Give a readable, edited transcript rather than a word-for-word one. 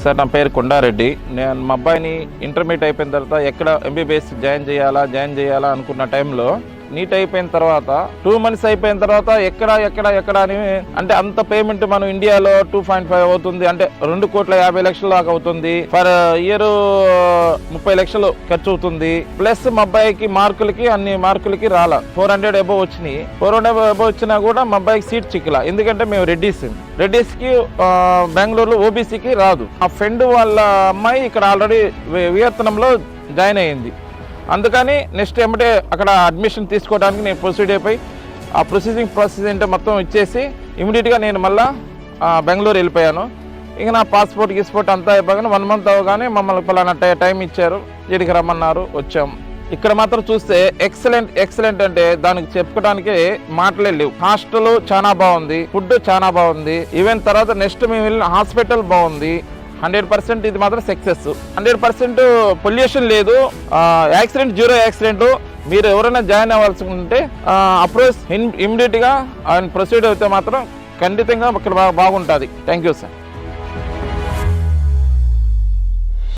Sir నా పేరు కొండారెడ్డి. నేను మా అబ్బాయిని ఇంటర్మీడియట్ అయిపోయిన తర్వాత ఎక్కడ ఎంబీబీఎస్ జాయిన్ చేయాలా అనుకున్న టైంలో నీట్ అయిపోయిన తర్వాత 2 months అయిపోయిన తర్వాత ఎక్కడ అని అంటే అంత పేమెంట్ మనం ఇండియాలో 2.5 అవుతుంది, అంటే 2,50,00,000 దాకా అవుతుంది. పర్ ఇయర్ 30 లక్షలు ఖర్చు అవుతుంది. ప్లస్ మా అబ్బాయికి అన్ని మార్కులకి రాలా, 400 అబోవ్ వచ్చినాయి. 400 అబోవ్ వచ్చినా కూడా మా అబ్బాయికి సీట్ చిక్కలా. ఎందుకంటే మేము రెడ్డిస్ కి బెంగళూరులో ఓబీసీకి రాదు. ఆ ఫ్రెండ్ వాళ్ళ అమ్మాయి ఇక్కడ ఆల్రెడీ వియత్నంలో జాయిన్ అయ్యింది. అందుకని నెక్స్ట్ ఏమంటే అక్కడ అడ్మిషన్ తీసుకోవడానికి నేను ప్రొసీడ్ అయిపోయి ఆ ప్రాసెస్ ఏంటో మొత్తం ఇచ్చేసి ఇమీడియట్గా నేను మళ్ళీ బెంగళూరు వెళ్ళిపోయాను. ఇక నా పాస్పోర్ట్ అంతా అయిపోగానే 1 month అవగానే మమ్మల్ని పలానా టైం ఇచ్చారు, ఇక్కడికి రమ్మన్నారు, వచ్చాము. ఇక్కడ మాత్రం చూస్తే ఎక్సలెంట్ అంటే దానికి చెప్పుకోవడానికి మాటలే లేవు. హాస్టల్ చాలా బాగుంది, ఫుడ్ చాలా బాగుంది. ఈవెన్ తర్వాత నెక్స్ట్ మేము వెళ్ళిన హాస్పిటల్ బాగుంది. 100% ఇది మాత్రం సక్సెస్. 100% పొల్యూషన్ లేదు, జీరో యాక్సిడెంట్. మీరు ఎవరైనా జాయిన్ అవ్వాల్సి ఉంటే అప్రోచ్ ఇమ్మీడియట్ గా ప్రొసీడ్ అయితే మాత్రం ఖండితంగా ఇక్కడ బాగుంటుంది. Thank you sir.